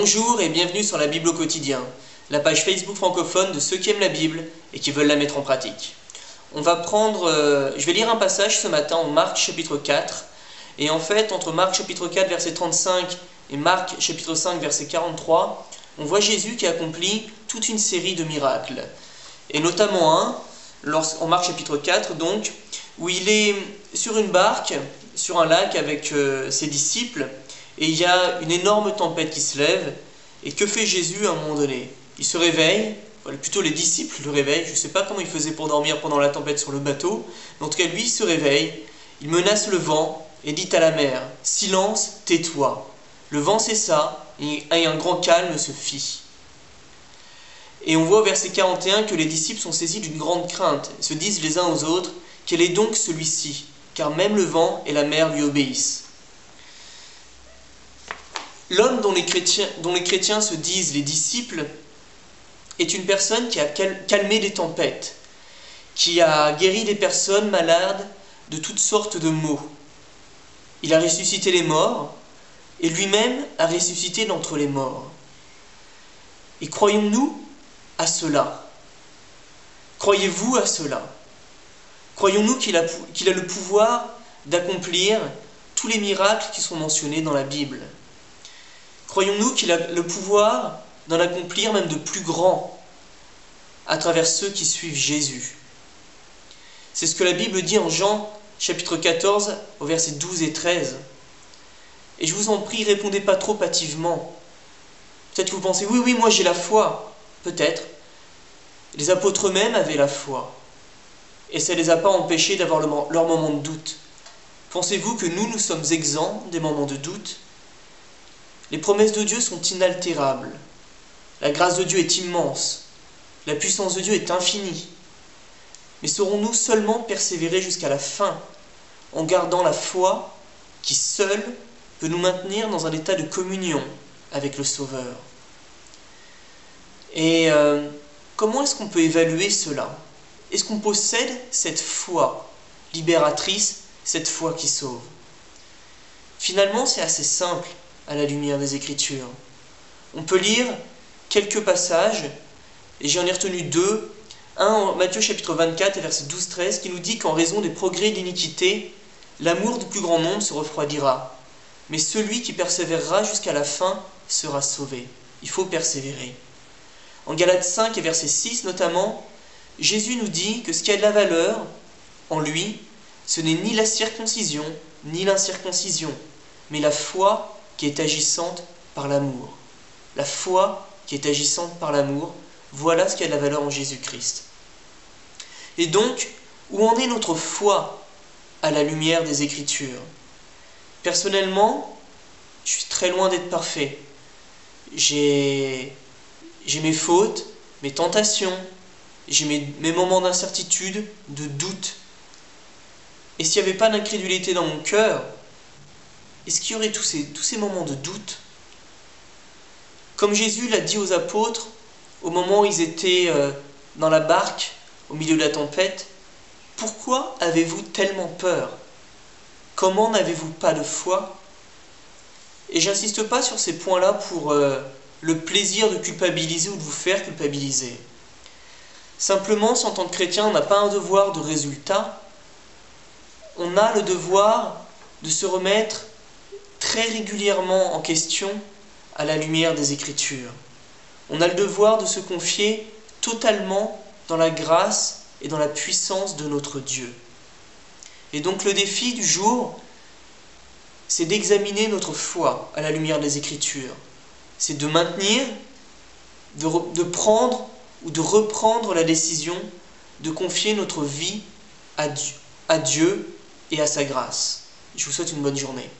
Bonjour et bienvenue sur la Bible au quotidien, la page Facebook francophone de ceux qui aiment la Bible et qui veulent la mettre en pratique. Je vais lire un passage ce matin en Marc chapitre 4. Et en fait, entre Marc chapitre 4 verset 35 et Marc chapitre 5 verset 43, on voit Jésus qui accomplit toute une série de miracles. Et notamment en Marc chapitre 4 donc, où il est sur une barque, sur un lac avec ses disciples, et il y a une énorme tempête qui se lève. Et que fait Jésus à un moment donné? Il se réveille, plutôt les disciples le réveillent, je ne sais pas comment il faisait pour dormir pendant la tempête sur le bateau, mais en tout cas lui il se réveille, il menace le vent et dit à la mer: « Silence, tais-toi ». Le vent cessa et un grand calme se fit. Et on voit au verset 41 que les disciples sont saisis d'une grande crainte et se disent les uns aux autres: « Quel est donc celui-ci ? Car même le vent et la mer lui obéissent. » L'homme dont les chrétiens se disent les disciples est une personne qui a calmé des tempêtes, qui a guéri des personnes malades de toutes sortes de maux. Il a ressuscité les morts et lui-même a ressuscité d'entre les morts. Et croyons-nous à cela? Croyez-vous à cela? Croyons-nous qu'il a le pouvoir d'accomplir tous les miracles qui sont mentionnés dans la Bible? Croyons-nous qu'il a le pouvoir d'en accomplir même de plus grands à travers ceux qui suivent Jésus? C'est ce que la Bible dit en Jean chapitre 14 au verset 12 et 13. Et je vous en prie, répondez pas trop hâtivement. Peut-être que vous pensez: oui, moi j'ai la foi. Peut-être. Les apôtres eux-mêmes avaient la foi. Et ça ne les a pas empêchés d'avoir leur moment de doute. Pensez-vous que nous sommes exempts des moments de doute? Les promesses de Dieu sont inaltérables. La grâce de Dieu est immense. La puissance de Dieu est infinie. Mais saurons-nous seulement persévérer jusqu'à la fin, en gardant la foi qui seule peut nous maintenir dans un état de communion avec le Sauveur? Et comment est-ce qu'on peut évaluer cela? Est-ce qu'on possède cette foi libératrice, cette foi qui sauve? Finalement, c'est assez simple à la lumière des Écritures. On peut lire quelques passages, et j'en ai retenu deux. Un en Matthieu chapitre 24 et verset 12-13 qui nous dit qu'en raison des progrès de l'iniquité, l'amour du plus grand nombre se refroidira. Mais celui qui persévérera jusqu'à la fin sera sauvé. Il faut persévérer. En Galates 5 et verset 6 notamment, Jésus nous dit que ce qui a de la valeur en lui, ce n'est ni la circoncision ni l'incirconcision, mais la foi qui est agissante par l'amour. La foi qui est agissante par l'amour, voilà ce qui a de la valeur en Jésus-Christ. Et donc, où en est notre foi à la lumière des Écritures? Personnellement, je suis très loin d'être parfait. J'ai mes fautes, mes tentations, j'ai mes moments d'incertitude, de doute. Et s'il n'y avait pas d'incrédulité dans mon cœur, est-ce qu'il y aurait tous ces moments de doute? Comme Jésus l'a dit aux apôtres, au moment où ils étaient dans la barque, au milieu de la tempête: « Pourquoi avez-vous tellement peur? Comment n'avez-vous pas de foi ?» Et j'insiste pas sur ces points-là pour le plaisir de culpabiliser ou de vous faire culpabiliser. Simplement, si en tant que chrétien, on n'a pas un devoir de résultat, on a le devoir de se remettre très régulièrement en question à la lumière des Écritures. On a le devoir de se confier totalement dans la grâce et dans la puissance de notre Dieu. Et donc le défi du jour, c'est d'examiner notre foi à la lumière des Écritures. C'est de maintenir, de prendre ou de reprendre la décision de confier notre vie à Dieu et à sa grâce. Je vous souhaite une bonne journée.